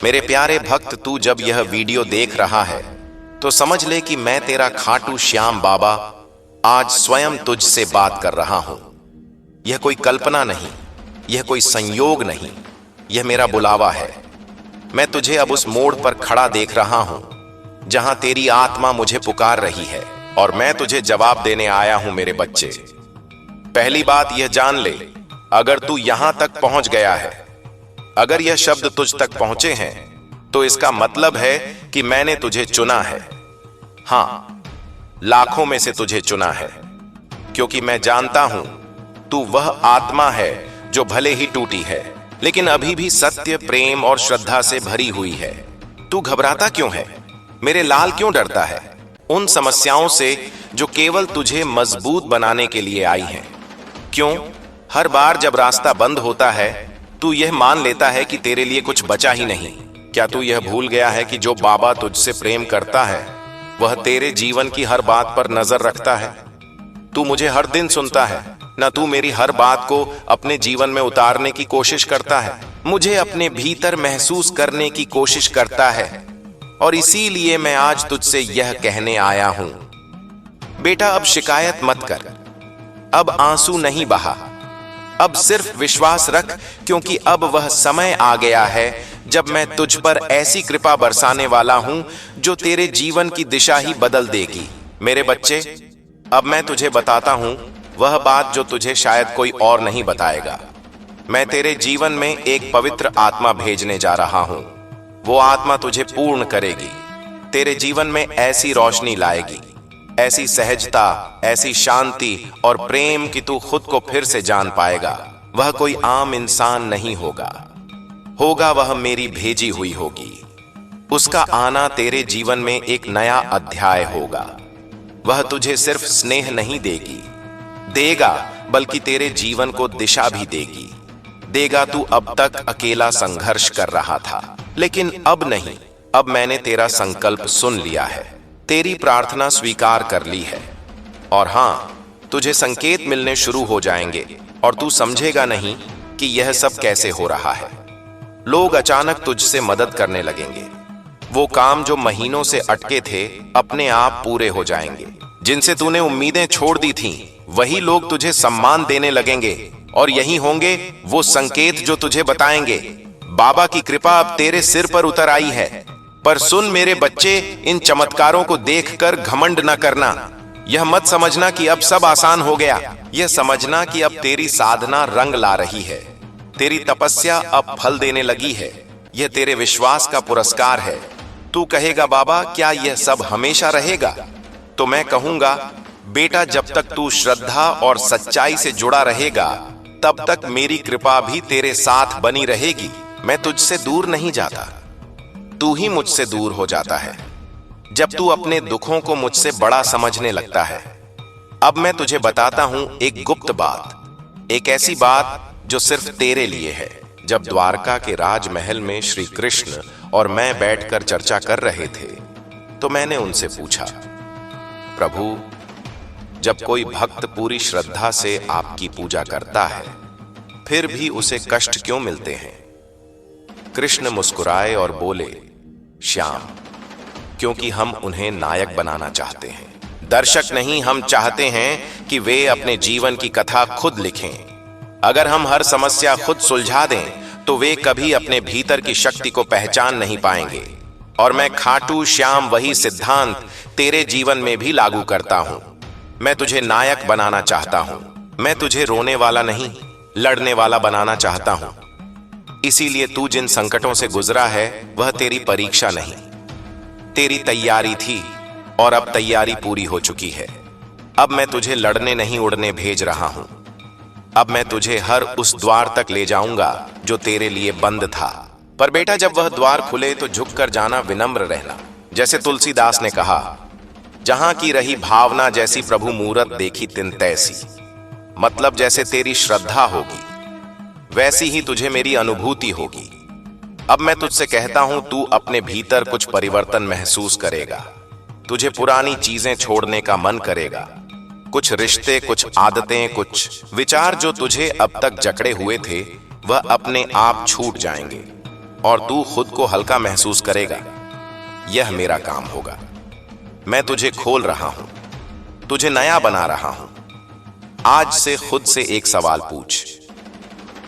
मेरे प्यारे भक्त, तू जब यह वीडियो देख रहा है तो समझ ले कि मैं तेरा खाटू श्याम बाबा आज स्वयं तुझसे बात कर रहा हूं। यह कोई कल्पना नहीं, यह कोई संयोग नहीं, यह मेरा बुलावा है। मैं तुझे अब उस मोड़ पर खड़ा देख रहा हूं जहां तेरी आत्मा मुझे पुकार रही है और मैं तुझे जवाब देने आया हूं। मेरे बच्चे, पहली बात यह जान ले, अगर तू यहां तक पहुंच गया है, अगर यह शब्द तुझ तक पहुंचे हैं, तो इसका मतलब है कि मैंने तुझे चुना है। हां, लाखों में से तुझे चुना है, क्योंकि मैं जानता हूं तू वह आत्मा है जो भले ही टूटी है, लेकिन अभी भी सत्य, प्रेम और श्रद्धा से भरी हुई है। तू घबराता क्यों है? मेरे लाल क्यों डरता है? उन समस्याओं से जो केवल तुझे मजबूत बनाने के लिए आई हैं। क्यों हर बार जब रास्ता बंद होता है तू यह मान लेता है कि तेरे लिए कुछ बचा ही नहीं? क्या तू यह भूल गया है कि जो बाबा तुझसे प्रेम करता है वह तेरे जीवन की हर बात पर नजर रखता है? तू मुझे हर दिन सुनता है ना, तू मेरी हर बात को अपने जीवन में उतारने की कोशिश करता है, मुझे अपने भीतर महसूस करने की कोशिश करता है। और इसीलिए मैं आज तुझसे यह कहने आया हूं, बेटा अब शिकायत मत कर, अब आंसू नहीं बहा, अब सिर्फ विश्वास रख, क्योंकि अब वह समय आ गया है जब मैं तुझ पर ऐसी कृपा बरसाने वाला हूं जो तेरे जीवन की दिशा ही बदल देगी। मेरे बच्चे, अब मैं तुझे बताता हूं वह बात जो तुझे शायद कोई और नहीं बताएगा। मैं तेरे जीवन में एक पवित्र आत्मा भेजने जा रहा हूं। वो आत्मा तुझे पूर्ण करेगी, तेरे जीवन में ऐसी रोशनी लाएगी, ऐसी सहजता, ऐसी शांति और प्रेम कि तू खुद को फिर से जान पाएगा। वह कोई आम इंसान नहीं होगा, वह मेरी भेजी हुई होगी। उसका आना तेरे जीवन में एक नया अध्याय होगा। वह तुझे सिर्फ स्नेह नहीं देगा, बल्कि तेरे जीवन को दिशा भी देगा। तू अब तक अकेला संघर्ष कर रहा था, लेकिन अब नहीं, अब मैंने तेरा संकल्प सुन लिया है, तेरी प्रार्थना स्वीकार कर ली है। और हां, तुझे संकेत मिलने शुरू हो जाएंगे और तू समझेगा नहीं कि यह सब कैसे हो रहा है। लोग अचानक तुझसे मदद करने लगेंगे। वो काम जो महीनों से अटके थे अपने आप पूरे हो जाएंगे। जिनसे तूने उम्मीदें छोड़ दी थीं, वही लोग तुझे सम्मान देने लगेंगे और यही होंगे वो संकेत जो तुझे बताएंगे बाबा की कृपा अब तेरे सिर पर उतर आई है। पर सुन मेरे बच्चे, इन चमत्कारों को देखकर घमंड न करना। यह मत समझना कि अब सब आसान हो गया, यह समझना कि अब तेरी साधना रंग ला रही है, तेरी तपस्या अब फल देने लगी है। यह तेरे विश्वास का पुरस्कार है। तू कहेगा, बाबा क्या यह सब हमेशा रहेगा? तो मैं कहूंगा, बेटा जब तक तू श्रद्धा और सच्चाई से जुड़ा रहेगा तब तक मेरी कृपा भी तेरे साथ बनी रहेगी। मैं तुझसे दूर नहीं जाता, तू ही मुझसे दूर हो जाता है जब तू अपने दुखों को मुझसे बड़ा समझने लगता है। अब मैं तुझे बताता हूं एक गुप्त बात, एक ऐसी बात जो सिर्फ तेरे लिए है। जब द्वारका के राजमहल में श्री कृष्ण और मैं बैठकर चर्चा कर रहे थे तो मैंने उनसे पूछा, प्रभु जब कोई भक्त पूरी श्रद्धा से आपकी पूजा करता है फिर भी उसे कष्ट क्यों मिलते हैं? कृष्ण मुस्कुराए और बोले, श्याम, क्योंकि हम उन्हें नायक बनाना चाहते हैं, दर्शक नहीं। हम चाहते हैं कि वे अपने जीवन की कथा खुद लिखें। अगर हम हर समस्या खुद सुलझा दें तो वे कभी अपने भीतर की शक्ति को पहचान नहीं पाएंगे। और मैं खाटू श्याम वही सिद्धांत तेरे जीवन में भी लागू करता हूं। मैं तुझे नायक बनाना चाहता हूं। मैं तुझे रोने वाला नहीं, लड़ने वाला बनाना चाहता हूं। इसीलिए तू जिन संकटों से गुजरा है वह तेरी परीक्षा नहीं, तेरी तैयारी थी और अब तैयारी पूरी हो चुकी है। अब मैं तुझे लड़ने नहीं, उड़ने भेज रहा हूं। अब मैं तुझे हर उस द्वार तक ले जाऊंगा जो तेरे लिए बंद था। पर बेटा जब वह द्वार खुले तो झुककर जाना, विनम्र रहना। जैसे तुलसीदास ने कहा, जहां की रही भावना जैसी प्रभु मूरत देखी तिन तैसी। मतलब जैसे तेरी श्रद्धा होगी वैसी ही तुझे मेरी अनुभूति होगी। अब मैं तुझसे कहता हूं, तू अपने भीतर कुछ परिवर्तन महसूस करेगा। तुझे पुरानी चीजें छोड़ने का मन करेगा। कुछ रिश्ते, कुछ आदतें, कुछ विचार जो तुझे अब तक जकड़े हुए थे वह अपने आप छूट जाएंगे और तू खुद को हल्का महसूस करेगा। यह मेरा काम होगा। मैं तुझे खोल रहा हूं, तुझे नया बना रहा हूं। आज से खुद से एक सवाल पूछ,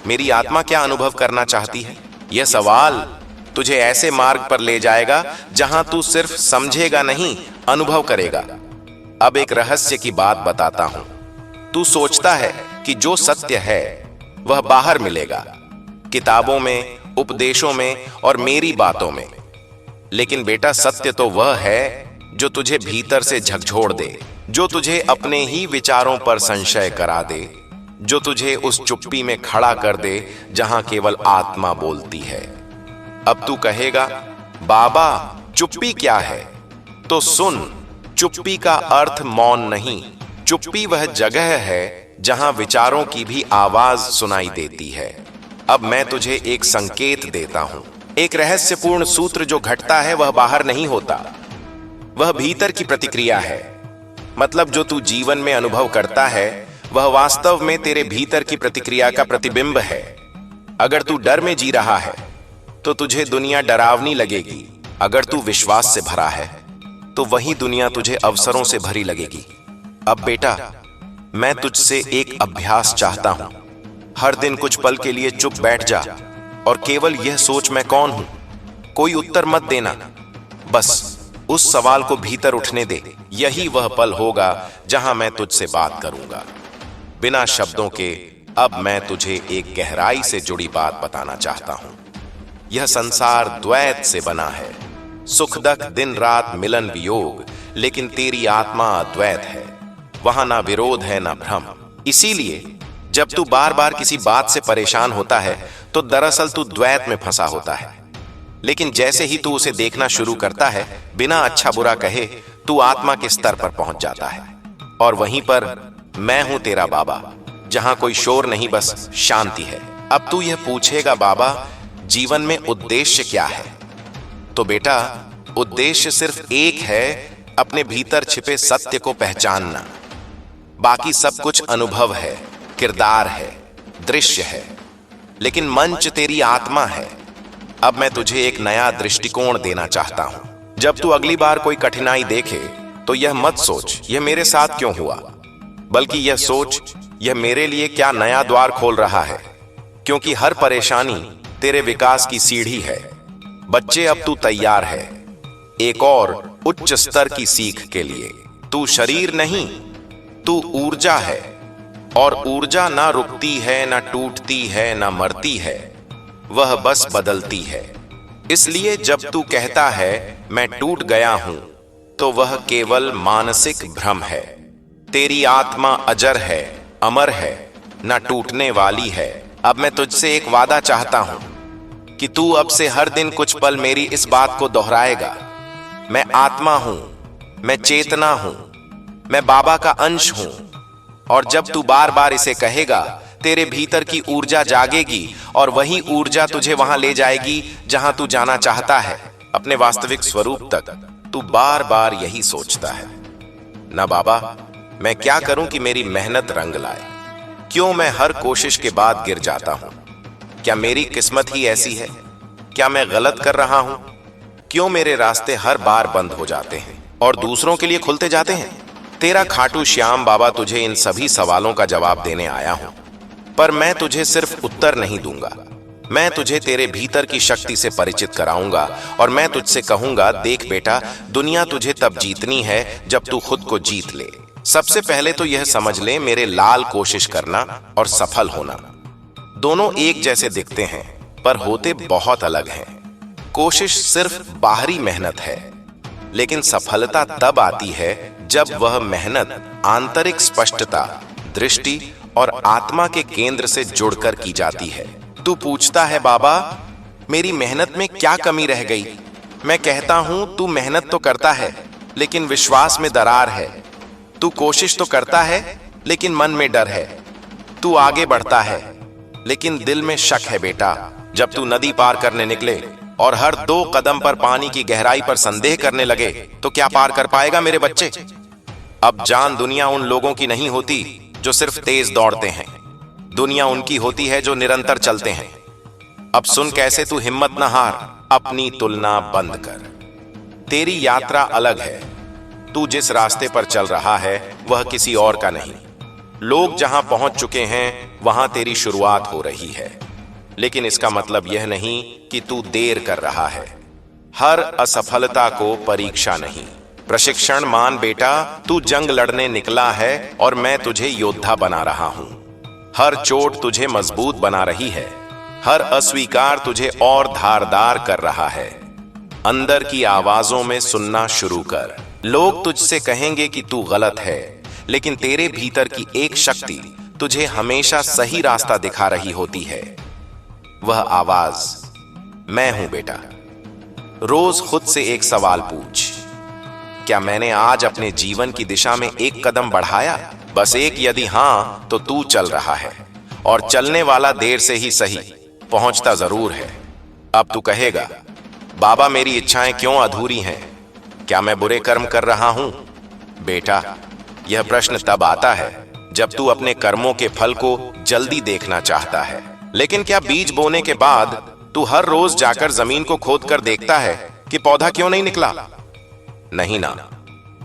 मेरी आत्मा क्या अनुभव करना चाहती है? यह सवाल तुझे ऐसे मार्ग पर ले जाएगा जहां तू सिर्फ समझेगा नहीं, अनुभव करेगा। अब एक रहस्य की बात बताता हूं। तू सोचता है कि जो सत्य है वह बाहर मिलेगा, किताबों में, उपदेशों में और मेरी बातों में। लेकिन बेटा, सत्य तो वह है जो तुझे भीतर से झकझोर दे, जो तुझे अपने ही विचारों पर संशय करा दे, जो तुझे उस चुप्पी में खड़ा कर दे जहां केवल आत्मा बोलती है। अब तू कहेगा, बाबा चुप्पी क्या है? तो सुन, चुप्पी का अर्थ मौन नहीं। चुप्पी वह जगह है जहां विचारों की भी आवाज सुनाई देती है। अब मैं तुझे एक संकेत देता हूं। एक रहस्यपूर्ण सूत्र जो घटता है वह बाहर नहीं होता, वह भीतर की प्रतिक्रिया है। मतलब जो तू जीवन में अनुभव करता है वह वास्तव में तेरे भीतर की प्रतिक्रिया का प्रतिबिंब है। अगर तू डर में जी रहा है तो तुझे दुनिया डरावनी लगेगी। अगर तू विश्वास से भरा है तो वही दुनिया तुझे अवसरों से भरी लगेगी। अब बेटा, मैं तुझसे एक अभ्यास चाहता हूं। हर दिन कुछ पल के लिए चुप बैठ जा और केवल यह सोच, मैं कौन हूं? कोई उत्तर मत देना, बस उस सवाल को भीतर उठने दे। यही वह पल होगा जहां मैं तुझसे बात करूंगा, बिना शब्दों के। अब मैं तुझे एक गहराई से जुड़ी बात बताना चाहता हूं। यह संसार द्वैत से बना है, सुख दुख, दिन रात, मिलन वियोग, लेकिन तेरी आत्मा अद्वैत है। वहां ना विरोध है ना भ्रम। इसीलिए जब तू बार बार किसी बात से परेशान होता है तो दरअसल तू द्वैत में फंसा होता है। लेकिन जैसे ही तू उसे देखना शुरू करता है, बिना अच्छा बुरा कहे, तू आत्मा के स्तर पर पहुंच जाता है। और वहीं पर मैं हूं तेरा बाबा, जहां कोई शोर नहीं, बस शांति है। अब तू यह पूछेगा, बाबा जीवन में उद्देश्य क्या है? तो बेटा, उद्देश्य सिर्फ एक है, अपने भीतर छिपे सत्य को पहचानना। बाकी सब कुछ अनुभव है, किरदार है, दृश्य है। लेकिन मंच तेरी आत्मा है। अब मैं तुझे एक नया दृष्टिकोण देना चाहता हूं। जब तू अगली बार कोई कठिनाई देखे तो यह मत सोच यह मेरे साथ क्यों हुआ, बल्कि यह सोच यह मेरे लिए क्या नया द्वार खोल रहा है। क्योंकि हर परेशानी तेरे विकास की सीढ़ी है। बच्चे, अब तू तैयार है एक और उच्च स्तर की सीख के लिए। तू शरीर नहीं, तू ऊर्जा है। और ऊर्जा ना रुकती है, ना टूटती है, ना मरती है, वह बस बदलती है। इसलिए जब तू कहता है मैं टूट गया हूं, तो वह केवल मानसिक भ्रम है। तेरी आत्मा अजर है, अमर है, ना टूटने वाली है। अब मैं तुझसे एक वादा चाहता हूं कि तू अब से हर दिन कुछ पल मेरी इस बात को दोहराएगा, मैं आत्मा हूं, मैं चेतना हूं, मैं बाबा का अंश हूं। और जब तू बार बार इसे कहेगा, तेरे भीतर की ऊर्जा जागेगी और वही ऊर्जा तुझे वहां ले जाएगी जहां तू जाना चाहता है, अपने वास्तविक स्वरूप तक। तू बार बार यही सोचता है, ना बाबा मैं क्या करूं कि मेरी मेहनत रंग लाए? क्यों मैं हर कोशिश के बाद गिर जाता हूं? क्या मेरी किस्मत ही ऐसी है? क्या मैं गलत कर रहा हूं? क्यों मेरे रास्ते हर बार बंद हो जाते हैं और दूसरों के लिए खुलते जाते हैं? तेरा खाटू श्याम बाबा तुझे इन सभी सवालों का जवाब देने आया हूं। पर मैं तुझे सिर्फ उत्तर नहीं दूंगा, मैं तुझे तेरे भीतर की शक्ति से परिचित कराऊंगा। और मैं तुझसे कहूंगा, देख बेटा, दुनिया तुझे तब जीतनी है जब तू खुद को जीत ले। सबसे पहले तो यह समझ ले, मेरे लाल कोशिश करना और सफल होना दोनों एक जैसे दिखते हैं, पर होते बहुत अलग हैं। कोशिश सिर्फ बाहरी मेहनत है, लेकिन सफलता तब आती है जब वह मेहनत आंतरिक स्पष्टता, दृष्टि और आत्मा के केंद्र से जुड़कर की जाती है। तू पूछता है, बाबा मेरी मेहनत में क्या कमी रह गई? मैं कहता हूं, तू मेहनत तो करता है लेकिन विश्वास में दरार है। तू कोशिश तो करता है लेकिन मन में डर है। तू आगे बढ़ता है लेकिन दिल में शक है। बेटा, जब तू नदी पार करने निकले और हर 2 कदम पर पानी की गहराई पर संदेह करने लगे, तो क्या पार कर पाएगा मेरे बच्चे? अब जान, दुनिया उन लोगों की नहीं होती जो सिर्फ तेज दौड़ते हैं। दुनिया उनकी होती है जो निरंतर चलते हैं। अब सुन कैसे तू हिम्मत न हार, अपनी तुलना बंद कर। तेरी यात्रा अलग है। तू जिस रास्ते पर चल रहा है वह किसी और का नहीं। लोग जहां पहुंच चुके हैं वहां तेरी शुरुआत हो रही है। लेकिन इसका मतलब यह नहीं कि तू देर कर रहा है। हर असफलता को परीक्षा नहीं, प्रशिक्षण मान बेटा। तू जंग लड़ने निकला है और मैं तुझे योद्धा बना रहा हूं। हर चोट तुझे मजबूत बना रही है। हर अस्वीकार तुझे और धारदार कर रहा है। अंदर की आवाजों में सुनना शुरू कर। लोग तुझसे कहेंगे कि तू गलत है, लेकिन तेरे भीतर की एक शक्ति तुझे हमेशा सही रास्ता दिखा रही होती है। वह आवाज मैं हूं बेटा। रोज खुद से एक सवाल पूछ, क्या मैंने आज अपने जीवन की दिशा में एक कदम बढ़ाया? बस एक। यदि हां तो तू चल रहा है, और चलने वाला देर से ही सही पहुंचता जरूर है। अब तू कहेगा, बाबा मेरी इच्छाएं क्यों अधूरी हैं? क्या मैं बुरे कर्म कर रहा हूं? बेटा, यह प्रश्न तब आता है जब तू अपने कर्मों के फल को जल्दी देखना चाहता है। लेकिन क्या बीज बोने के बाद तू हर रोज जाकर जमीन को खोद कर देखता है कि पौधा क्यों नहीं निकला? नहीं ना,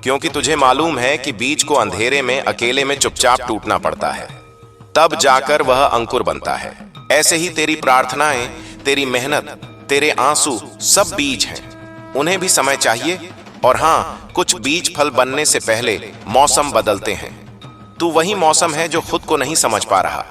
क्योंकि तुझे मालूम है कि बीज को अंधेरे में अकेले में चुपचाप टूटना पड़ता है, तब जाकर वह अंकुर बनता है। ऐसे ही तेरी प्रार्थनाएं, तेरी मेहनत, तेरे आंसू सब बीज हैं। उन्हें भी समय चाहिए। और हां, कुछ बीज फल बनने से पहले मौसम बदलते हैं। तू वही मौसम है जो खुद को नहीं समझ पा रहा।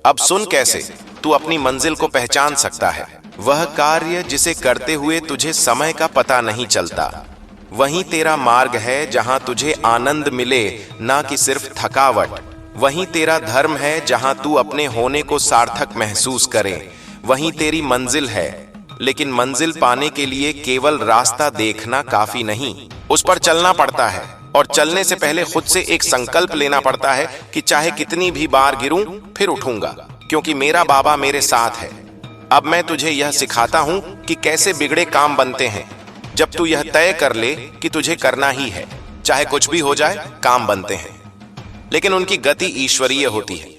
अब सुन कैसे तू अपनी मंजिल को पहचान सकता है। वह कार्य जिसे करते हुए तुझे समय का पता नहीं चलता, वही तेरा मार्ग है जहां तुझे आनंद मिले, ना कि सिर्फ थकावट। वही तेरा धर्म है जहां तू अपने होने को सार्थक महसूस करे। वही तेरी मंजिल है। लेकिन मंजिल पाने के लिए केवल रास्ता देखना काफी नहीं, उस पर चलना पड़ता है। और चलने से पहले खुद से एक संकल्प लेना पड़ता है कि चाहे कितनी भी बार गिरूं फिर उठूंगा, क्योंकि मेरा बाबा मेरे साथ है। अब मैं तुझे यह सिखाता हूं कि कैसे बिगड़े काम बनते हैं। जब तू यह तय कर ले कि तुझे करना ही है, चाहे कुछ भी हो जाए, काम बनते हैं। लेकिन उनकी गति ईश्वरीय होती है।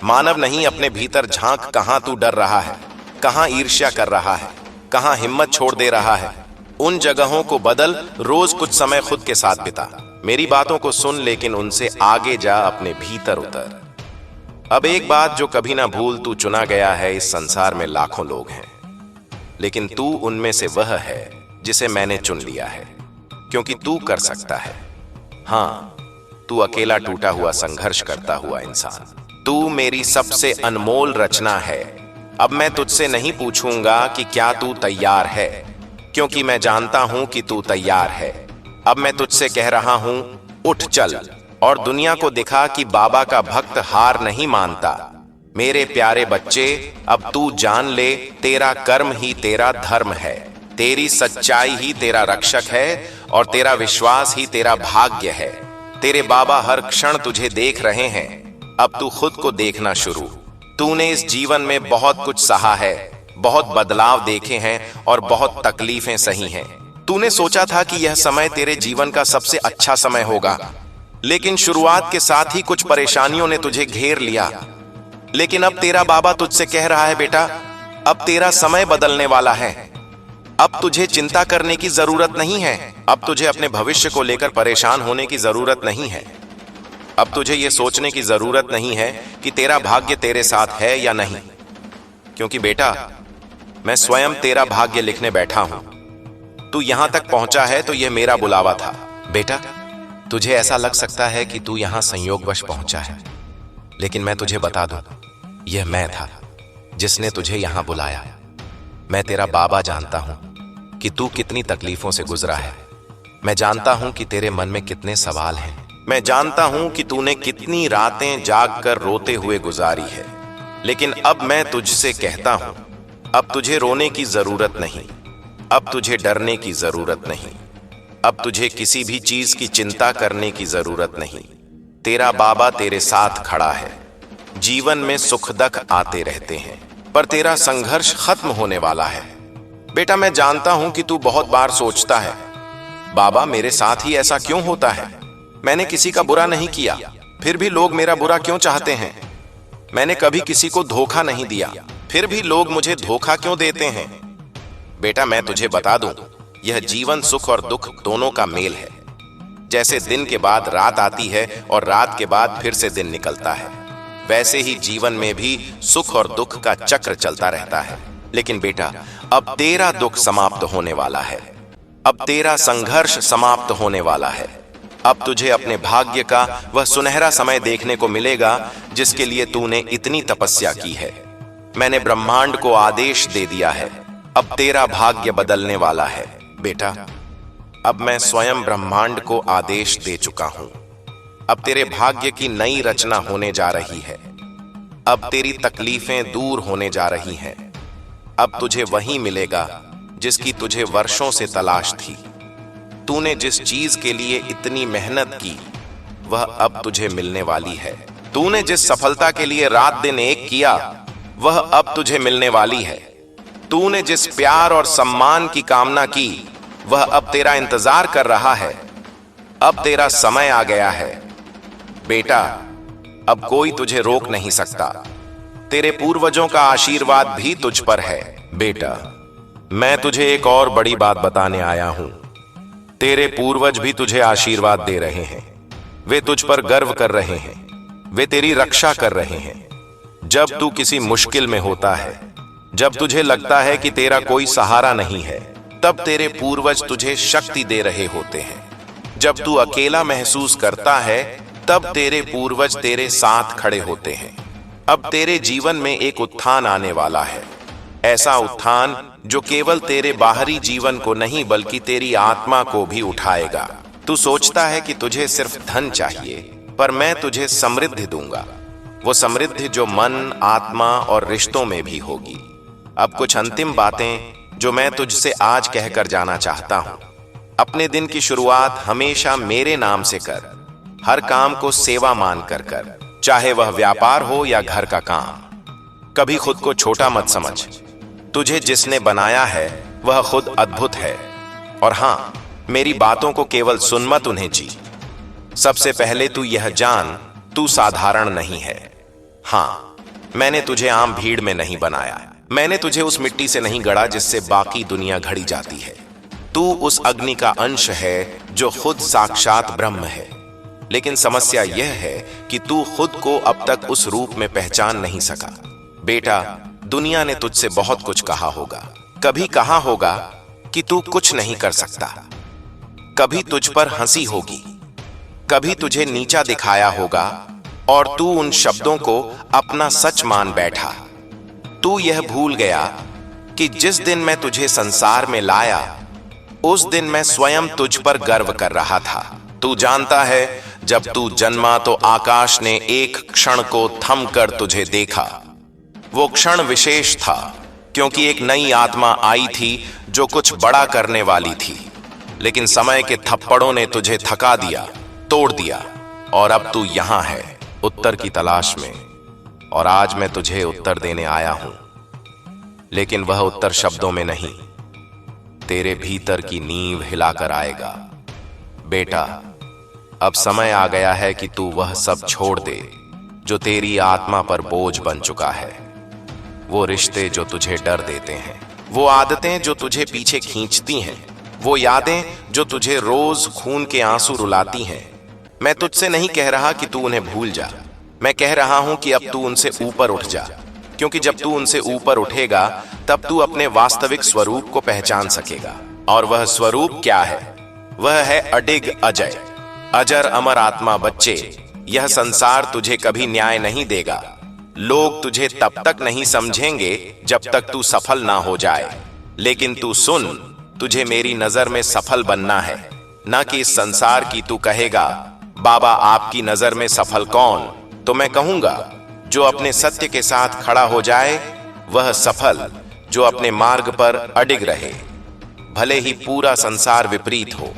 मानव नहीं। अपने भीतर झांक, कहां तू डर रहा है, कहां ईर्ष्या कर रहा है, कहां हिम्मत छोड़ दे रहा है। उन जगहों को बदल। रोज कुछ समय खुद के साथ बिता। मेरी बातों को सुन, लेकिन उनसे आगे जा, अपने भीतर उतर। अब एक बात जो कभी ना भूल, तू चुना गया है। इस संसार में लाखों लोग हैं, लेकिन तू उनमें से वह है जिसे मैंने चुन लिया है, क्योंकि तू कर सकता है। हां, तू अकेला टूटा हुआ संघर्ष करता हुआ इंसान। तू मेरी सबसे अनमोल रचना है। अब मैं तुझसे नहीं पूछूंगा कि क्या तू तैयार है, क्योंकि मैं जानता हूं कि तू तैयार है। अब मैं तुझसे कह रहा हूं, उठ चल और दुनिया को दिखा कि बाबा का भक्त हार नहीं मानता। मेरे प्यारे बच्चे, अब तू जान ले, तेरा कर्म ही तेरा धर्म है। तेरी सच्चाई ही तेरा रक्षक है, और तेरा विश्वास ही तेरा भाग्य है। तेरे बाबा हर क्षण तुझे देख रहे हैं। अब तू खुद को देखना शुरू। तूने इस जीवन में बहुत कुछ सहा है, बहुत बदलाव देखे हैं और बहुत तकलीफें सही हैं। तूने सोचा था कि यह समय तेरे जीवन का सबसे अच्छा समय होगा, लेकिन शुरुआत के साथ ही कुछ परेशानियों ने तुझे घेर लिया। लेकिन अब तेरा बाबा तुझसे कह रहा है, बेटा, अब तेरा समय बदलने वाला है। अब तुझे चिंता करने की जरूरत नहीं है। अब तुझे अपने भविष्य को लेकर परेशान होने की जरूरत नहीं है। अब तुझे यह सोचने की जरूरत नहीं है कि तेरा भाग्य तेरे साथ है या नहीं, क्योंकि बेटा, मैं स्वयं तेरा भाग्य लिखने बैठा हूं। तू यहां तक पहुंचा है तो यह मेरा बुलावा था। बेटा, तुझे ऐसा लग सकता है कि तू यहां संयोगवश पहुंचा है, लेकिन मैं तुझे बता दूं, यह मैं था जिसने तुझे यहां बुलाया। मैं तेरा बाबा जानता हूं कि तू कितनी तकलीफों से गुजरा है। मैं जानता हूं कि तेरे मन में कितने सवाल हैं। मैं जानता हूं कि तूने कितनी रातें जागकर रोते हुए गुजारी है। लेकिन अब मैं तुझसे कहता हूं, अब तुझे रोने की जरूरत नहीं। अब तुझे डरने की जरूरत नहीं। अब तुझे किसी भी चीज की चिंता करने की जरूरत नहीं। तेरा बाबा तेरे साथ खड़ा है। जीवन में सुख दुख आते रहते हैं, पर तेरा संघर्ष खत्म होने वाला है। बेटा, मैं जानता हूं कि तू बहुत बार सोचता है, बाबा मेरे साथ ही ऐसा क्यों होता है? मैंने किसी का बुरा नहीं किया, फिर भी लोग मेरा बुरा क्यों चाहते हैं? मैंने कभी किसी को धोखा नहीं दिया, फिर भी लोग मुझे धोखा क्यों देते हैं? बेटा, मैं तुझे बता दूं, यह जीवन सुख और दुख दोनों का मेल है। जैसे दिन के बाद रात आती है और रात के बाद फिर से दिन निकलता है, वैसे ही जीवन में भी सुख और दुख का चक्र चलता रहता है। लेकिन बेटा, अब तेरा दुख समाप्त होने वाला है, अब तेरा संघर्ष समाप्त होने वाला है। अब तुझे अपने भाग्य का वह सुनहरा समय देखने को मिलेगा जिसके लिए तूने इतनी तपस्या की है। मैंने ब्रह्मांड को आदेश दे दिया है, अब तेरा भाग्य बदलने वाला है। बेटा, अब मैं स्वयं ब्रह्मांड को आदेश दे चुका हूं। अब तेरे भाग्य की नई रचना होने जा रही है। अब तेरी तकलीफें दूर होने जा रही हैं। अब तुझे वही मिलेगा जिसकी तुझे वर्षों से तलाश थी। तूने जिस चीज के लिए इतनी मेहनत की, वह अब तुझे मिलने वाली है। तूने जिस सफलता के लिए रात दिन एक किया, वह अब तुझे मिलने वाली है। तूने जिस प्यार और सम्मान की कामना की, वह अब तेरा इंतजार कर रहा है। अब तेरा समय आ गया है। बेटा, अब कोई तुझे रोक नहीं सकता। तेरे पूर्वजों का आशीर्वाद भी तुझ पर है। बेटा, मैं तुझे एक और बड़ी बात बताने आया हूं। तेरे पूर्वज भी तुझे आशीर्वाद दे रहे हैं। वे तुझ पर गर्व कर रहे हैं। वे तेरी रक्षा कर रहे हैं। जब तू किसी मुश्किल में होता है, जब तुझे लगता है कि तेरा कोई सहारा नहीं है, तब तेरे पूर्वज तुझे शक्ति दे रहे होते हैं। जब तू अकेला महसूस करता है, तब तेरे पूर्वज तेरे साथ खड़े होते हैं। अब तेरे जीवन में एक उत्थान आने वाला है, ऐसा उत्थान जो केवल तेरे बाहरी जीवन को नहीं बल्कि तेरी आत्मा को भी उठाएगा। तू सोचता है कि तुझे सिर्फ धन चाहिए, पर मैं तुझे समृद्धि दूंगा, वो समृद्धि जो मन, आत्मा और रिश्तों में भी होगी। अब कुछ अंतिम बातें जो मैं तुझसे आज कहकर जाना चाहता हूं। अपने दिन की शुरुआत हमेशा मेरे नाम से कर। हर काम को सेवा मान कर, चाहे वह व्यापार हो या घर का काम। कभी खुद को छोटा मत समझ। तुझे जिसने बनाया है वह खुद अद्भुत है। और हां, मेरी बातों को केवल सुन मत, उन्हें जी। सबसे पहले तू यह जान, तू साधारण नहीं है। हां, मैंने तुझे आम भीड़ में नहीं बनाया। मैंने तुझे उस मिट्टी से नहीं गढ़ा जिससे बाकी दुनिया घड़ी जाती है। तू उस अग्नि का अंश है जो खुद साक्षात ब्रह्म है। लेकिन समस्या यह है कि तू खुद को अब तक उस रूप में पहचान नहीं सका। बेटा, दुनिया ने तुझसे बहुत कुछ कहा होगा। कभी कहा होगा कि तू कुछ नहीं कर सकता। कभी तुझ पर हंसी होगी, कभी तुझे नीचा दिखाया होगा और तू उन शब्दों को अपना सच मान बैठा। तू यह भूल गया कि जिस दिन मैं तुझे संसार में लाया, उस दिन मैं स्वयं तुझ पर गर्व कर रहा था। तू जानता है, जब तू जन्मा तो आकाश ने एक क्षण को थम कर तुझे देखा। वो क्षण विशेष था क्योंकि एक नई आत्मा आई थी जो कुछ बड़ा करने वाली थी। लेकिन समय के थप्पड़ों ने तुझे थका दिया, तोड़ दिया, और अब तू यहां है उत्तर की तलाश में। और आज मैं तुझे उत्तर देने आया हूं, लेकिन वह उत्तर शब्दों में नहीं, तेरे भीतर की नींव हिलाकर आएगा। बेटा, अब समय आ गया है कि तू वह सब छोड़ दे जो तेरी आत्मा पर बोझ बन चुका है। वो रिश्ते जो तुझे डर देते हैं, वो आदतें जो तुझे पीछे खींचती हैं, वो यादें जो तुझे रोज खून के आंसू रुलाती हैं। मैं तुझसे नहीं कह रहा कि तू उन्हें भूल जा। मैं कह रहा हूं कि अब तू उनसे ऊपर उठ जा, क्योंकि जब तू उनसे ऊपर उठेगा तब तू अपने वास्तविक स्वरूप को पहचान सकेगा। और वह स्वरूप क्या है? वह है अडिग अजय, अजर अमर आत्मा। बच्चे, यह संसार तुझे कभी न्याय नहीं देगा। लोग तुझे तब तक नहीं समझेंगे जब तक तू सफल ना हो जाए। लेकिन तू सुन, तुझे मेरी नजर में सफल बनना है, ना कि इस संसार की। तू कहेगा, बाबा आपकी नजर में सफल कौन? तो मैं कहूंगा, जो अपने सत्य के साथ खड़ा हो जाए वह सफल, जो अपने मार्ग पर अडिग रहे, भले ही पूरा संसार विपरीत हो।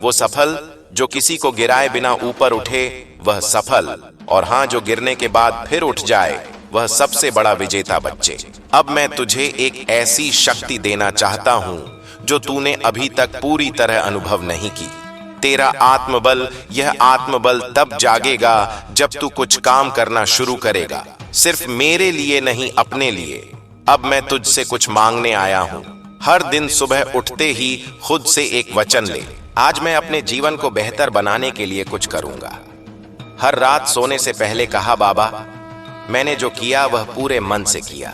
वो सफल जो किसी को गिराए बिना ऊपर उठे, वह सफल। और हां, जो गिरने के बाद फिर उठ जाए, वह सबसे बड़ा विजेता। बच्चे, अब मैं तुझे एक ऐसी शक्ति देना चाहता हूं जो तूने अभी तक पूरी तरह अनुभव नहीं की। तेरा आत्मबल, यह आत्मबल तब जागेगा जब तू कुछ काम करना शुरू करेगा, सिर्फ मेरे लिए नहीं, अपने लिए। अब मैं तुझसे कुछ मांगने आया हूं। हर दिन सुबह उठते ही खुद से एक वचन ले, आज मैं अपने जीवन को बेहतर बनाने के लिए कुछ करूंगा। हर रात सोने से पहले कहा, बाबा मैंने जो किया वह पूरे मन से किया,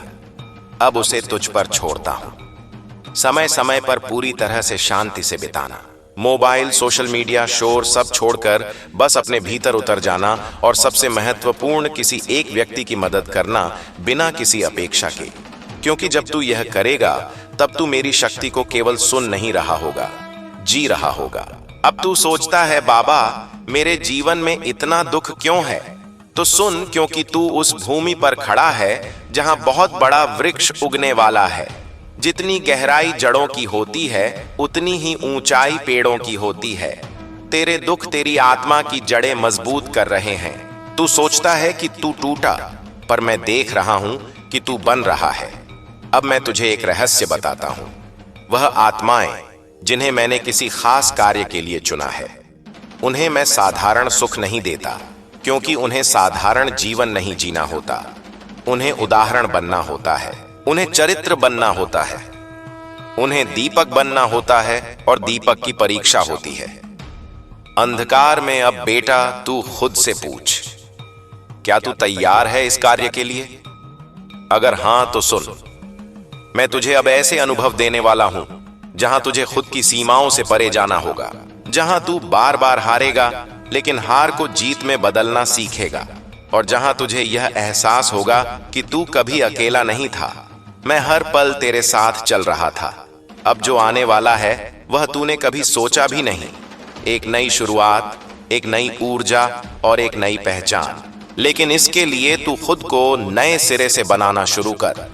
अब उसे तुझ पर छोड़ता हूं। समय समय पर पूरी तरह से शांति से बिताना, मोबाइल, सोशल मीडिया, शोर सब छोड़कर बस अपने भीतर उतर जाना, और सबसे महत्वपूर्ण किसी एक व्यक्ति की मदद करना बिना किसी अपेक्षा के, क्योंकि जब तू यह करेगा तब तू मेरी शक्ति को केवल सुन नहीं रहा होगा, जी रहा होगा। अब तू सोचता है, बाबा मेरे जीवन में इतना दुख क्यों है? तो सुन, क्योंकि तू उस भूमि पर खड़ा है जहां बहुत बड़ा वृक्ष उगने वाला है। जितनी गहराई जड़ों की होती है उतनी ही ऊंचाई पेड़ों की होती है। तेरे दुख तेरी आत्मा की जड़ें मजबूत कर रहे हैं। तू सोचता है कि तू टूटा, पर मैं देख रहा हूं कि तू बन रहा है। अब मैं तुझे एक रहस्य बताता हूं। वह आत्माएं जिन्हें मैंने किसी खास कार्य के लिए चुना है, उन्हें मैं साधारण सुख नहीं देता, क्योंकि उन्हें साधारण जीवन नहीं जीना होता। उन्हें उदाहरण बनना होता है, उन्हें चरित्र बनना होता है, उन्हें दीपक बनना होता है, और दीपक की परीक्षा होती है। अंधकार में अब बेटा तू खुद से पूछ, क्या तू तैयार है इस कार्य के लिए? अगर हां तो सुन, मैं तुझे अब ऐसे अनुभव देने वाला हूं जहां तुझे खुद की सीमाओं से परे जाना होगा, जहां तू बार बार हारेगा लेकिन हार को जीत में बदलना सीखेगा, और जहां तुझे यह एहसास होगा कि तू कभी अकेला नहीं था। मैं हर पल तेरे साथ चल रहा था। अब जो आने वाला है वह तूने कभी सोचा भी नहीं। एक नई शुरुआत, एक नई ऊर्जा और एक नई पहचान। लेकिन इसके लिए तू खुद को नए सिरे से बनाना शुरू कर।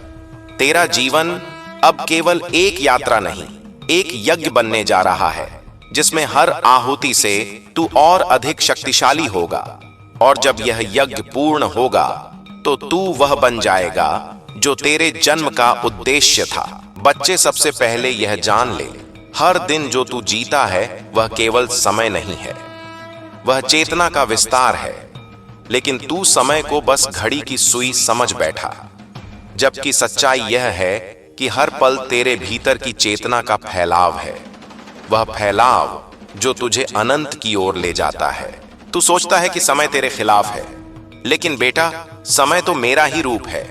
तेरा जीवन अब केवल एक यात्रा नहीं, एक यज्ञ बनने जा रहा है, जिसमें हर आहुति से तू और अधिक शक्तिशाली होगा। और जब यह यज्ञ पूर्ण होगा तो तू वह बन जाएगा जो तेरे जन्म का उद्देश्य था। बच्चे, सबसे पहले यह जान ले, हर दिन जो तू जीता है वह केवल समय नहीं है, वह चेतना का विस्तार है। लेकिन तू समय को बस घड़ी की सुई समझ बैठा, जबकि सच्चाई यह है कि हर पल तेरे भीतर की चेतना का फैलाव है, वह फैलाव जो तुझे अनंत की ओर ले जाता है। तू सोचता है कि समय तेरे खिलाफ है, लेकिन बेटा समय तो मेरा ही रूप है,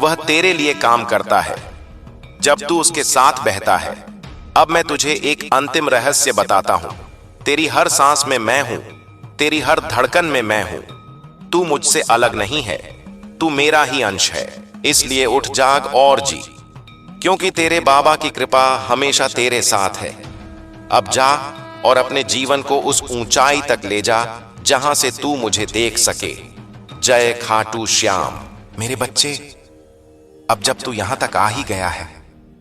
वह तेरे लिए काम करता है जब तू उसके साथ बहता है। अब मैं तुझे एक अंतिम रहस्य बताता हूं। तेरी हर सांस में मैं हूं, तेरी हर धड़कन में मैं हूं। तू मुझसे अलग नहीं है, तू मेरा ही अंश है। इसलिए उठ, जाग और जी, क्योंकि तेरे बाबा की कृपा हमेशा तेरे साथ है। अब जा और अपने जीवन को उस ऊंचाई तक ले जा जहां से तू मुझे देख सके। जय खाटू श्याम। मेरे बच्चे, अब जब तू यहां तक आ ही गया है,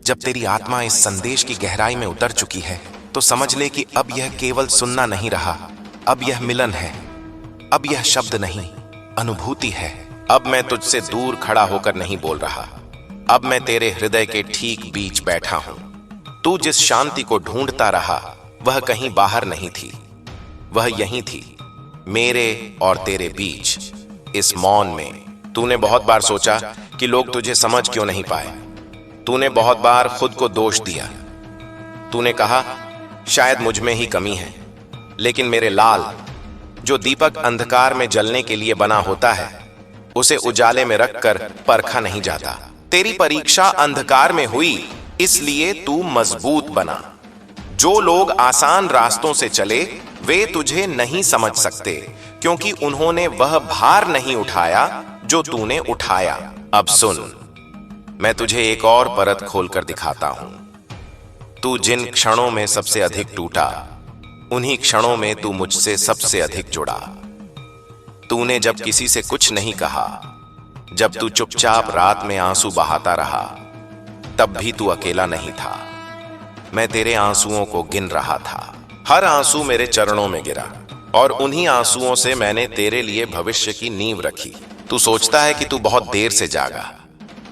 जब तेरी आत्मा इस संदेश की गहराई में उतर चुकी है, तो समझ ले कि अब यह केवल सुनना नहीं रहा, अब यह मिलन है। अब यह शब्द नहीं, अनुभूति है। अब मैं तुझसे दूर खड़ा होकर नहीं बोल रहा, अब मैं तेरे हृदय के ठीक बीच बैठा हूं। तू जिस शांति को ढूंढता रहा वह कहीं बाहर नहीं थी, वह यहीं थी, मेरे और तेरे बीच, इस मौन में। तूने बहुत बार सोचा कि लोग तुझे समझ क्यों नहीं पाए। तूने बहुत बार खुद को दोष दिया। तूने कहा शायद मुझ में ही कमी है। लेकिन मेरे लाल, जो दीपक अंधकार में जलने के लिए बना होता है, उसे उजाले में रखकर परखा नहीं जाता। तेरी परीक्षा अंधकार में हुई, इसलिए तू मजबूत बना। जो लोग आसान रास्तों से चले वे तुझे नहीं समझ सकते, क्योंकि उन्होंने वह भार नहीं उठाया जो तूने उठाया। अब सुन, मैं तुझे एक और परत खोलकर दिखाता हूं। तू जिन क्षणों में सबसे अधिक टूटा, उन्हीं क्षणों में तू मुझसे सबसे अधिक जुड़ा। तूने जब किसी से कुछ नहीं कहा, जब तू चुपचाप रात में आंसू बहाता रहा, तब भी तू अकेला नहीं था। मैं तेरे आंसुओं को गिन रहा था। हर आंसू मेरे चरणों में गिरा, और उन्हीं आंसुओं से मैंने तेरे लिए भविष्य की नींव रखी। तू सोचता है कि तू बहुत देर से जागा,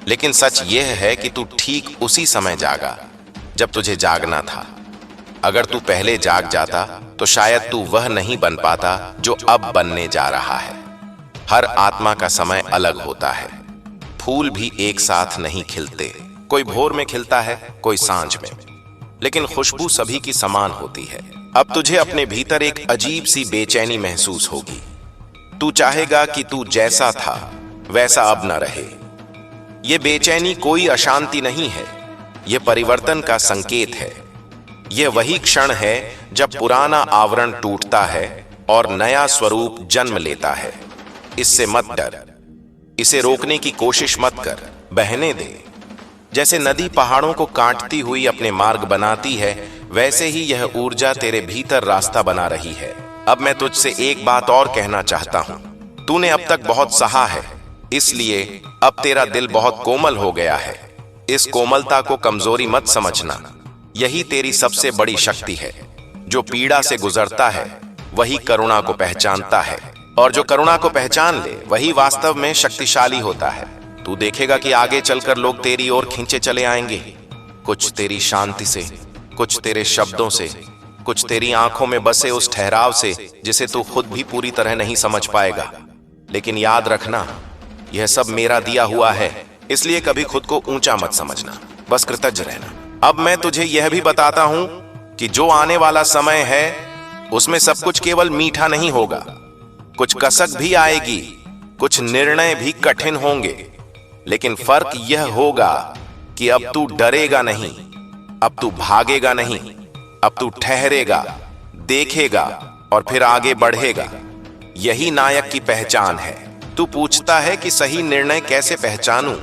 लेकिन सच यह है कि तू ठीक उसी समय जागा जब तुझे जागना था। अगर तू पहले जाग जाता तो शायद तू वह नहीं बन पाता जो अब बनने जा रहा है। हर आत्मा का समय अलग होता है। फूल भी एक साथ नहीं खिलते, कोई भोर में खिलता है, कोई सांझ में, लेकिन खुशबू सभी की समान होती है। अब तुझे अपने भीतर एक अजीब सी बेचैनी महसूस होगी। तू चाहेगा कि तू जैसा था वैसा अब न रहे। ये बेचैनी कोई अशांति नहीं है, यह परिवर्तन का संकेत है। यह वही क्षण है जब पुराना आवरण टूटता है और नया स्वरूप जन्म लेता है। इससे मत डर, इसे रोकने की कोशिश मत कर, बहने दे। जैसे नदी पहाड़ों को काटती हुई अपने मार्ग बनाती है, वैसे ही यह ऊर्जा तेरे भीतर रास्ता बना रही है। अब मैं तुझसे एक बात और कहना चाहता हूं। तूने अब तक बहुत सहा है, इसलिए अब तेरा दिल बहुत कोमल हो गया है। इस कोमलता को कमजोरी मत समझना, यही तेरी सबसे बड़ी शक्ति है। जो पीड़ा से गुजरता है वही करुणा को पहचानता है, और जो करुणा को पहचान ले वही वास्तव में शक्तिशाली होता है। तू देखेगा कि आगे चलकर लोग तेरी ओर खींचे चले आएंगे, कुछ तेरी शांति से, कुछ तेरे शब्दों से, कुछ तेरी आंखों में बसे उस ठहराव से जिसे तू खुद भी पूरी तरह नहीं समझ पाएगा। लेकिन याद रखना, यह सब मेरा दिया हुआ है, इसलिए कभी खुद को ऊंचा मत समझना, बस कृतज्ञ रहना। अब मैं तुझे यह भी बताता हूं कि जो आने वाला समय है उसमें सब कुछ केवल मीठा नहीं होगा, कुछ कसक भी आएगी, कुछ निर्णय भी कठिन होंगे, लेकिन फर्क यह होगा कि अब तू डरेगा नहीं, अब तू भागेगा नहीं, अब तू ठहरेगा, देखेगा और फिर आगे बढ़ेगा। यही नायक की पहचान है। तू पूछता है कि सही निर्णय कैसे पहचानूं?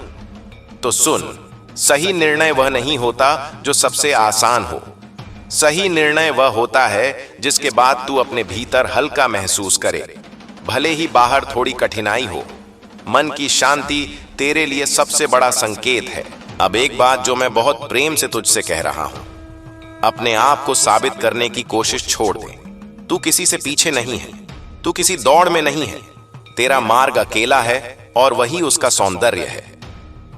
तो सुन, सही निर्णय वह नहीं होता जो सबसे आसान हो। सही निर्णय वह होता है जिसके बाद तू अपने भीतर हल्का महसूस करे, भले ही बाहर थोड़ी कठिनाई हो। मन की शांति तेरे लिए सबसे बड़ा संकेत है। अब एक बात जो मैं बहुत प्रेम से तुझसे कह रहा हूं, अपने आप को साबित करने की कोशिश छोड़ दे। तू किसी से पीछे नहीं है, तू किसी दौड़ में नहीं है। तेरा मार्ग अकेला है और वही उसका सौंदर्य है।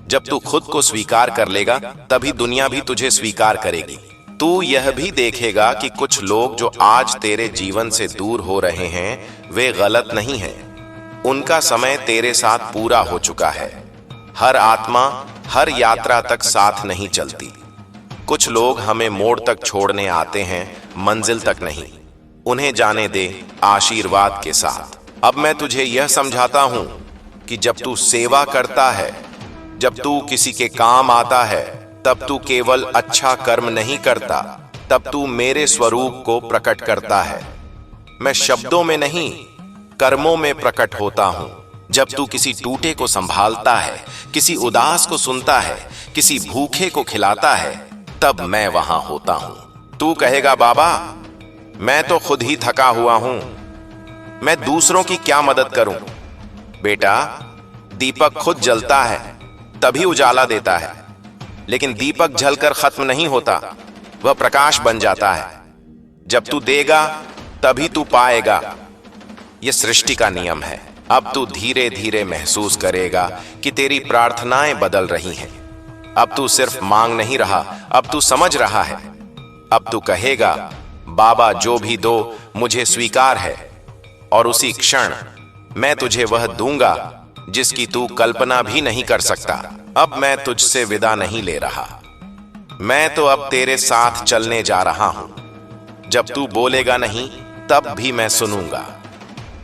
जब तू खुद को स्वीकार कर लेगा तभी दुनिया भी तुझे स्वीकार करेगी। तू यह भी देखेगा कि कुछ लोग जो आज तेरे जीवन से दूर हो रहे हैं वे गलत नहीं हैं। उनका समय तेरे साथ पूरा हो चुका है। हर आत्मा हर यात्रा तक साथ नहीं चलती। कुछ लोग हमें मोड़ तक छोड़ने आते हैं, मंजिल तक नहीं। उन्हें जाने दे आशीर्वाद के साथ। अब मैं तुझे यह समझाता हूं कि जब तू सेवा करता है, जब तू किसी के काम आता है, तब तू केवल अच्छा कर्म नहीं करता, तब तू मेरे स्वरूप को प्रकट करता है। मैं शब्दों में नहीं, कर्मों में प्रकट होता हूं। जब तू किसी टूटे को संभालता है, किसी उदास को सुनता है, किसी भूखे को खिलाता है, तब मैं वहां होता हूं। तू कहेगा, बाबा मैं तो खुद ही थका हुआ हूं, मैं दूसरों की क्या मदद करूं? बेटा, दीपक खुद जलता है तभी उजाला देता है, लेकिन दीपक जलकर खत्म नहीं होता, वह प्रकाश बन जाता है। जब तू देगा तभी तू पाएगा। यह सृष्टि का नियम है। अब तू धीरे धीरे महसूस करेगा कि तेरी प्रार्थनाएं बदल रही हैं। अब तू सिर्फ मांग नहीं रहा, अब तू समझ रहा है। अब तू कहेगा, बाबा जो भी दो मुझे स्वीकार है, और उसी क्षण मैं तुझे वह दूंगा जिसकी तू कल्पना भी नहीं कर सकता। अब मैं तुझसे विदा नहीं ले रहा, मैं तो अब तेरे साथ चलने जा रहा हूं। जब तू बोलेगा नहीं तब भी मैं सुनूंगा,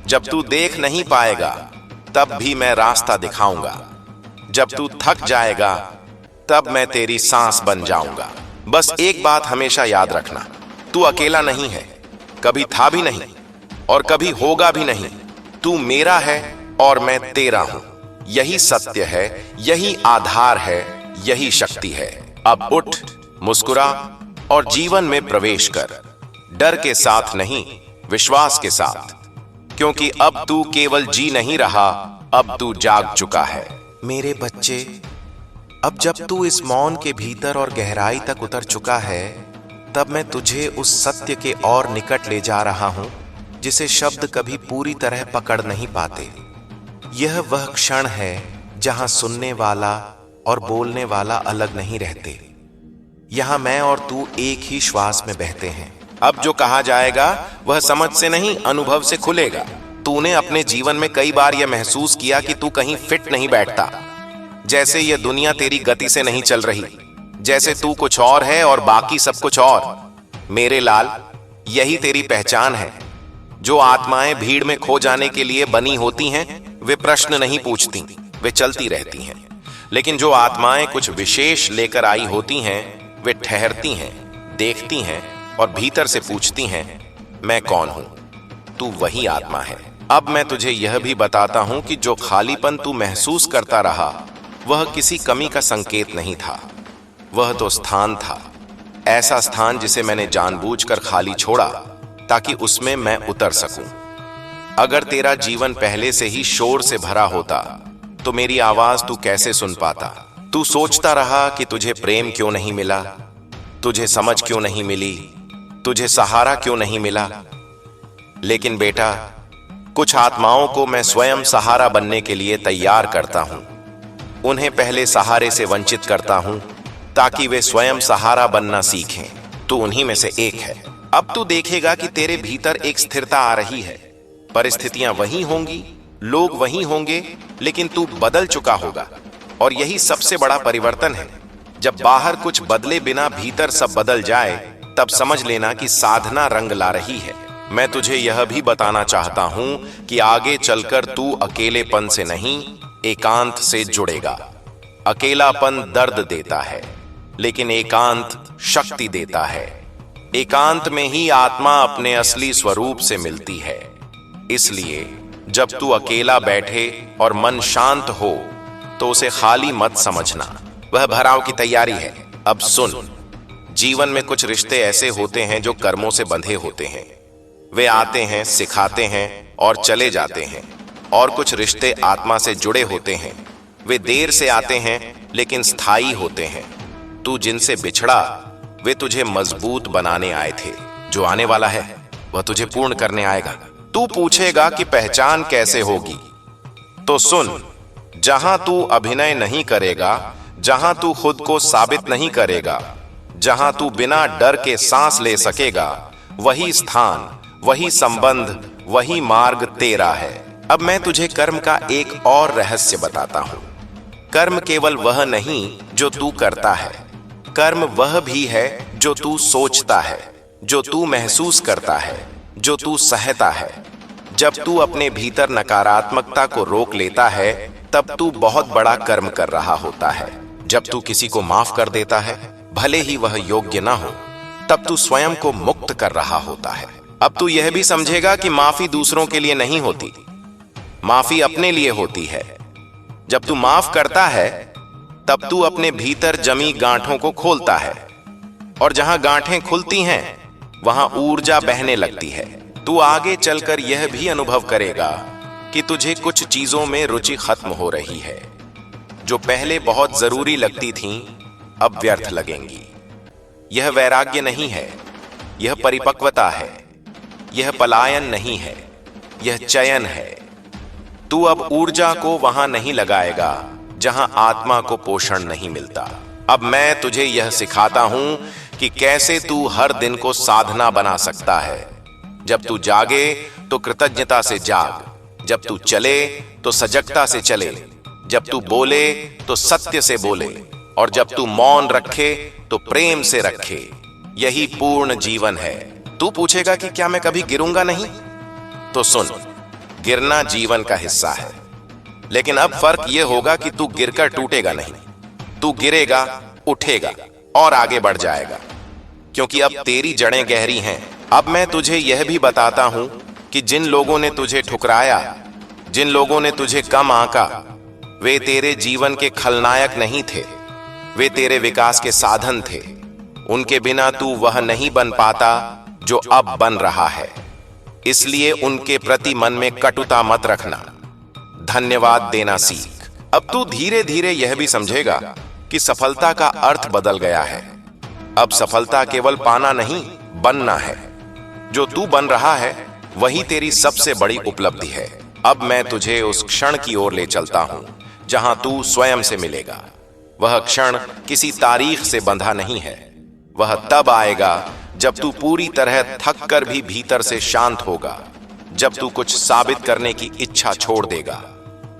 जब तू देख नहीं पाएगा तब भी मैं रास्ता दिखाऊंगा, जब तू थक जाएगा तब मैं तेरी सांस बन जाऊंगा। बस एक बात हमेशा याद रखना, तू अकेला नहीं है, कभी था भी नहीं और कभी होगा भी नहीं। तू मेरा है और मैं तेरा हूं। यही सत्य है, यही आधार है, यही शक्ति है। अब उठ, मुस्कुरा और जीवन में प्रवेश कर, डर के साथ नहीं, विश्वास के साथ, क्योंकि अब तू केवल जी नहीं रहा, अब तू जाग चुका है। मेरे बच्चे, अब जब तू इस मौन के भीतर और गहराई तक उतर चुका है, तब मैं तुझे उस सत्य के और निकट ले जा रहा हूं जिसे शब्द कभी पूरी तरह पकड़ नहीं पाते। यह वह क्षण है जहां सुनने वाला और बोलने वाला अलग नहीं रहते। यहां मैं और तू एक ही श्वास में बहते हैं। अब जो कहा जाएगा वह समझ से नहीं, अनुभव से खुलेगा। तूने अपने जीवन में कई बार यह महसूस किया कि तू कहीं फिट नहीं बैठता, जैसे यह दुनिया तेरी गति से नहीं चल रही, जैसे तू कुछ और है और बाकी सब कुछ और। मेरे लाल, यही तेरी पहचान है। जो आत्माएं भीड़ में खो जाने के लिए बनी होती हैं, वे प्रश्न नहीं पूछती, वे चलती रहती हैं। लेकिन जो आत्माएं कुछ विशेष लेकर आई होती हैं, वे ठहरती हैं, देखती हैं और भीतर से पूछती हैं, मैं कौन हूं? तू वही आत्मा है। अब मैं तुझे यह भी बताता हूं कि जो खालीपन तू महसूस करता रहा, वह किसी कमी का संकेत नहीं था। वह तो स्थान था, ऐसा स्थान जिसे मैंने जानबूझकर खाली छोड़ा ताकि उसमें मैं उतर सकूं। अगर तेरा जीवन पहले से ही शोर से भरा होता तो मेरी आवाज तू कैसे सुन पाता? तू सोचता रहा कि तुझे प्रेम क्यों नहीं मिला, तुझे समझ क्यों नहीं मिली, तुझे सहारा क्यों नहीं मिला। लेकिन बेटा, कुछ आत्माओं को मैं स्वयं सहारा बनने के लिए तैयार करता हूं। उन्हें पहले सहारे से वंचित करता हूं ताकि वे स्वयं सहारा बनना सीखें। तू उन्हीं में से एक है। अब तू देखेगा कि तेरे भीतर एक स्थिरता आ रही है। परिस्थितियां वही होंगी, लोग वही होंगे, लेकिन तू बदल चुका होगा। और यही सबसे बड़ा परिवर्तन है। जब बाहर कुछ बदले बिना भीतर सब बदल जाए, तब समझ लेना कि साधना रंग ला रही है। मैं तुझे यह भी बताना चाहता हूं कि आगे चलकर तू अकेलेपन से नहीं, एकांत से जुड़ेगा। अकेलापन दर्द देता है, लेकिन एकांत शक्ति देता है। एकांत में ही आत्मा अपने असली स्वरूप से मिलती है। इसलिए जब तू अकेला बैठे और मन शांत हो, तो उसे खाली मत समझना, वह भराव की तैयारी है। अब सुन, जीवन में कुछ रिश्ते ऐसे होते हैं जो कर्मों से बंधे होते हैं। वे आते हैं, सिखाते हैं और चले जाते हैं। और कुछ रिश्ते आत्मा से जुड़े होते हैं। वे देर से आते हैं लेकिन स्थायी होते हैं। तू जिनसे बिछड़ा, वे तुझे मजबूत बनाने आए थे। जो आने वाला है, वह तुझे पूर्ण करने आएगा। तू पूछेगा कि पहचान कैसे होगी? तो सुन, जहां तू अभिनय नहीं करेगा, जहां तू खुद को साबित नहीं करेगा, जहां तू बिना डर के सांस ले सकेगा, वही स्थान, वही संबंध, वही मार्ग तेरा है। अब मैं तुझे कर्म का एक और रहस्य बताता हूं। कर्म केवल वह नहीं जो तू करता है, कर्म वह भी है जो तू सोचता है, जो तू महसूस करता है, जो तू सहता है। जब तू अपने भीतर नकारात्मकता को रोक लेता है, तब तू बहुत बड़ा कर्म कर रहा होता है। जब तू किसी को माफ कर देता है, भले ही वह योग्य ना हो, तब तू स्वयं को मुक्त कर रहा होता है। अब तू यह भी समझेगा कि माफी दूसरों के लिए नहीं होती, माफी अपने लिए होती है। जब तू माफ करता है, तब तू अपने भीतर जमी गांठों को खोलता है, और जहां गांठें खुलती हैं, वहां ऊर्जा बहने लगती है। तू आगे चलकर यह भी अनुभव करेगा कि तुझे कुछ चीजों में रुचि खत्म हो रही है। जो पहले बहुत जरूरी लगती थीं, अब व्यर्थ लगेंगी। यह वैराग्य नहीं है, यह परिपक्वता है। यह पलायन नहीं है, यह चयन है। तू अब ऊर्जा को वहां नहीं लगाएगा जहां आत्मा को पोषण नहीं मिलता। अब मैं तुझे यह सिखाता हूं कि कैसे तू हर दिन को साधना बना सकता है। जब तू जागे तो कृतज्ञता से जाग, जब तू चले तो सजगता से चले, जब तू बोले तो सत्य से बोले, और जब तू मौन रखे तो प्रेम से रखे। यही पूर्ण जीवन है। तू पूछेगा कि क्या मैं कभी गिरूंगा नहीं? तो सुन, गिरना जीवन का हिस्सा है, लेकिन अब फर्क यह होगा कि तू गिरकर टूटेगा नहीं। तू गिरेगा, उठेगा और आगे बढ़ जाएगा, क्योंकि अब तेरी जड़ें गहरी हैं। अब मैं तुझे यह भी बताता हूं कि जिन लोगों ने तुझे ठुकराया, जिन लोगों ने तुझे कम आंका, वे तेरे जीवन के खलनायक नहीं थे, वे तेरे विकास के साधन थे। उनके बिना तू वह नहीं बन पाता जो अब बन रहा है। इसलिए उनके प्रति मन में कटुता मत रखना, धन्यवाद देना सीख। अब तू धीरे धीरे यह भी समझेगा कि सफलता का अर्थ बदल गया है। अब सफलता केवल पाना नहीं, बनना है। जो तू बन रहा है, वही तेरी सबसे बड़ी उपलब्धि है। अब मैं तुझे उस क्षण की ओर ले चलता हूं जहां तू स्वयं से मिलेगा। वह क्षण किसी तारीख से बंधा नहीं है। वह तब आएगा जब तू पूरी तरह थक कर भी भीतर से शांत होगा, जब तू कुछ साबित करने की इच्छा छोड़ देगा,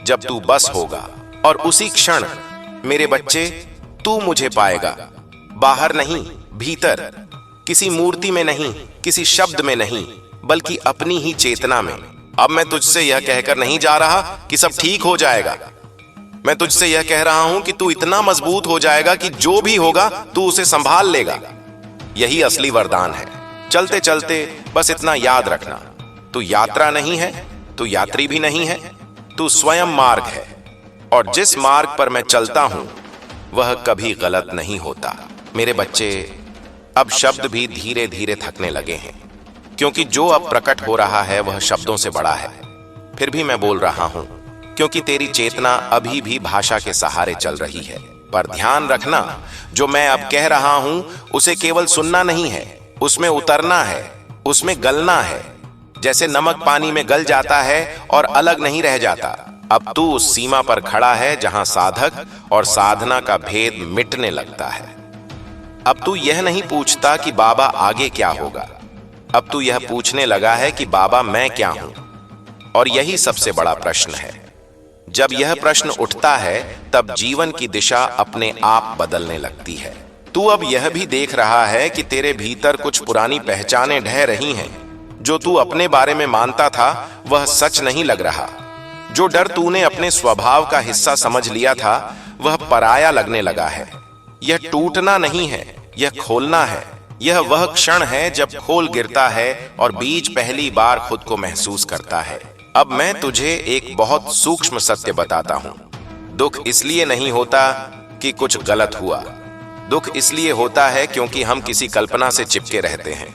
जब तू बस होगा। और उसी क्षण मेरे बच्चे, तू मुझे पाएगा, बाहर नहीं, भीतर, किसी मूर्ति में नहीं, किसी शब्द में नहीं, बल्कि अपनी ही चेतना में। अब मैं तुझसे यह कहकर नहीं जा रहा कि सब ठीक हो जाएगा। मैं तुझसे यह कह रहा हूं कि तू इतना मजबूत हो जाएगा कि जो भी होगा तू उसे संभाल लेगा। यही असली वरदान है। चलते चलते बस इतना याद रखना, तू यात्रा नहीं है, तू यात्री भी नहीं है, तू स्वयं मार्ग है। और जिस मार्ग पर मैं चलता हूं वह कभी गलत नहीं होता। मेरे बच्चे, अब शब्द भी धीरे धीरे थकने लगे हैं, क्योंकि जो अब प्रकट हो रहा है वह शब्दों से बड़ा है। फिर भी मैं बोल रहा हूं, क्योंकि तेरी चेतना अभी भी भाषा के सहारे चल रही है। पर ध्यान रखना, जो मैं अब कह रहा हूं उसे केवल सुनना नहीं है, उसमें उतरना है, उसमें गलना है। जैसे नमक पानी में गल जाता है और अलग नहीं रह जाता। अब तू उस सीमा पर खड़ा है जहां साधक और साधना का भेद मिटने लगता है। अब तू यह नहीं पूछता कि बाबा आगे क्या होगा, अब तू यह पूछने लगा है कि बाबा मैं क्या हूं। और यही सबसे बड़ा प्रश्न है। जब यह प्रश्न उठता है तब जीवन की दिशा अपने आप बदलने लगती है। तू अब यह भी देख रहा है कि तेरे भीतर कुछ पुरानी पहचानें ढह रही हैं। जो तू अपने बारे में मानता था वह सच नहीं लग रहा। जो डर तूने अपने स्वभाव का हिस्सा समझ लिया था वह पराया लगने लगा है। यह टूटना नहीं है, यह खोलना है। यह वह क्षण है जब खोल गिरता है और बीज पहली बार खुद को महसूस करता है। अब मैं तुझे एक बहुत सूक्ष्म सत्य बताता हूं। दुख इसलिए नहीं होता कि कुछ गलत हुआ, दुख इसलिए होता है क्योंकि हम किसी कल्पना से चिपके रहते हैं।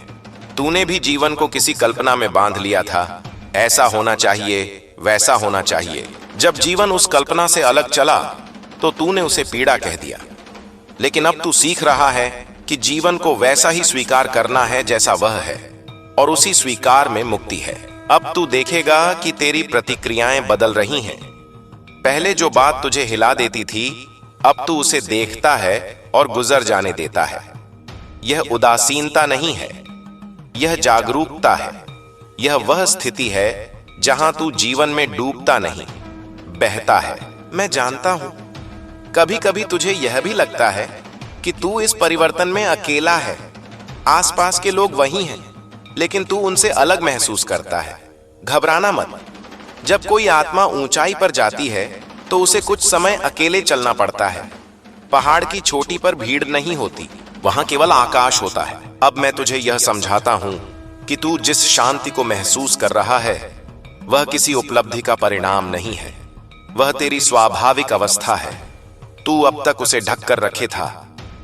तूने भी जीवन को किसी कल्पना में बांध लिया था, ऐसा होना चाहिए, वैसा होना चाहिए। जब जीवन उस कल्पना से अलग चला तो तूने उसे पीड़ा कह दिया। लेकिन अब तू सीख रहा है कि जीवन को वैसा ही स्वीकार करना है जैसा वह है, और उसी स्वीकार में मुक्ति है। अब तू देखेगा कि तेरी प्रतिक्रियाएं बदल रही हैं। पहले जो बात तुझे हिला देती थी, अब तू उसे देखता है और गुजर जाने देता है। यह उदासीनता नहीं है, यह जागरूकता है। यह वह स्थिति है जहां तू जीवन में डूबता नहीं, बहता है। मैं जानता हूं, कभी कभी तुझे यह भी लगता है कि तू इस परिवर्तन में अकेला है। आसपास के लोग वही हैं, लेकिन तू उनसे अलग महसूस करता है। घबराना मत। जब कोई आत्मा ऊंचाई पर जाती है तो उसे कुछ समय अकेले चलना पड़ता है। पहाड़ की चोटी पर भीड़ नहीं होती, वहां केवल आकाश होता है। अब मैं तुझे यह समझाता हूं कि तू जिस शांति को महसूस कर रहा है वह किसी उपलब्धि का परिणाम नहीं है, वह तेरी स्वाभाविक अवस्था है। तू अब तक उसे ढक कर रखे था,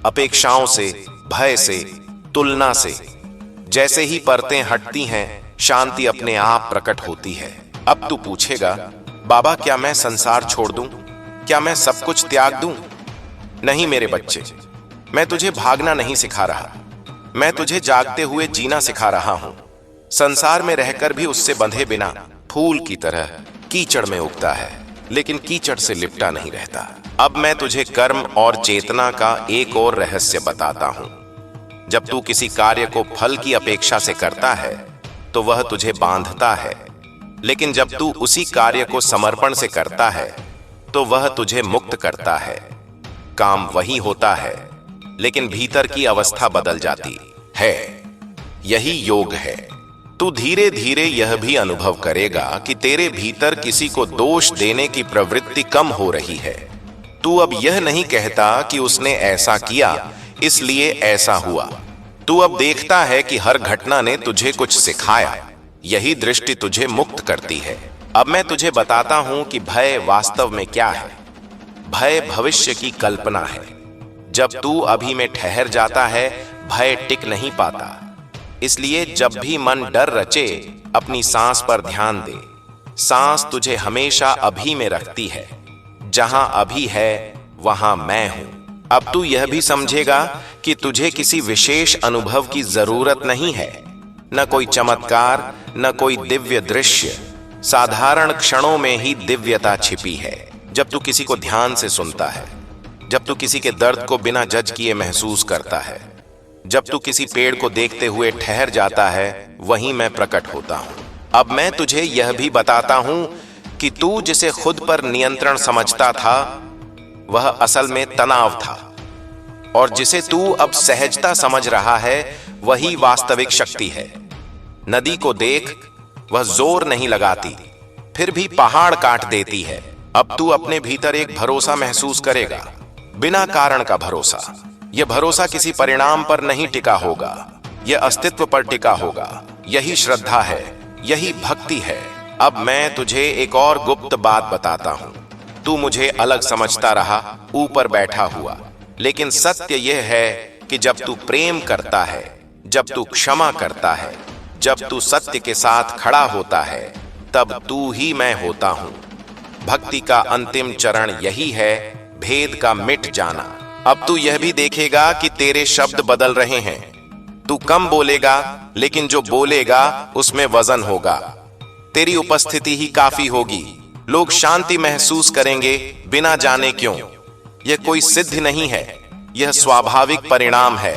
अपेक्षाओं से, भय से, तुलना से। जैसे ही परतें हटती हैं, शांति अपने आप प्रकट होती है। अब तू पूछेगा, बाबा क्या मैं संसार छोड़ दूं? क्या मैं सब कुछ त्याग दूं? नहीं मेरे बच्चे, मैं तुझे भागना नहीं सिखा रहा, मैं तुझे जागते हुए जीना सिखा रहा हूं। संसार में रहकर भी उससे बंधे बिना फूल की तरह कीचड़ में उगता है, लेकिन कीचड़ से लिपटा नहीं रहता। अब मैं तुझे कर्म और चेतना का एक और रहस्य बताता हूं। जब तू किसी कार्य को फल की अपेक्षा से करता है तो वह तुझे बांधता है, लेकिन जब तू उसी कार्य को समर्पण से करता है तो वह तुझे मुक्त करता है। काम वही होता है, लेकिन भीतर की अवस्था बदल जाती है। यही योग है। तू धीरे धीरे यह भी अनुभव करेगा कि तेरे भीतर किसी को दोष देने की प्रवृत्ति कम हो रही है। तू अब यह नहीं कहता कि उसने ऐसा किया इसलिए ऐसा हुआ। तू अब देखता है कि हर घटना ने तुझे कुछ सिखाया। यही दृष्टि तुझे मुक्त करती है। अब मैं तुझे बताता हूं कि भय वास्तव में क्या है। भय भविष्य की कल्पना है। जब तू अभी में ठहर जाता है, भय टिक नहीं पाता। इसलिए जब भी मन डर रचे, अपनी सांस पर ध्यान दे। सांस तुझे हमेशा अभी में रखती है। जहां अभी है वहां मैं हूं। अब तू यह भी समझेगा कि तुझे किसी विशेष अनुभव की जरूरत नहीं है, न कोई चमत्कार, न कोई दिव्य दृश्य। साधारण क्षणों में ही दिव्यता छिपी है। जब तू किसी को ध्यान से सुनता है, जब तू किसी के दर्द को बिना जज किए महसूस करता है, जब तू किसी पेड़ को देखते हुए ठहर जाता है, वहीं मैं प्रकट होता हूं। अब मैं तुझे यह भी बताता हूं कि तू जिसे खुद पर नियंत्रण समझता था वह असल में तनाव था, और जिसे तू अब सहजता समझ रहा है वही वास्तविक शक्ति है। नदी को देख, वह जोर नहीं लगाती, फिर भी पहाड़ काट देती है। अब तू अपने भीतर एक भरोसा महसूस करेगा, बिना कारण का भरोसा। यह भरोसा किसी परिणाम पर नहीं टिका होगा, यह अस्तित्व पर टिका होगा। यही श्रद्धा है, यही भक्ति है। अब मैं तुझे एक और गुप्त बात बताता हूं। तू मुझे अलग समझता रहा, ऊपर बैठा हुआ, लेकिन सत्य यह है कि जब तू प्रेम करता है, जब तू क्षमा करता है, जब तू सत्य के साथ खड़ा होता है, तब तू ही मैं होता हूं। भक्ति का अंतिम चरण यही है, भेद का मिट जाना। अब तू यह भी देखेगा कि तेरे शब्द बदल रहे हैं। तू कम बोलेगा, लेकिन जो बोलेगा उसमें वजन होगा। तेरी उपस्थिति ही काफी होगी। लोग शांति महसूस करेंगे, बिना जाने क्यों। यह कोई सिद्ध नहीं है, यह स्वाभाविक परिणाम है।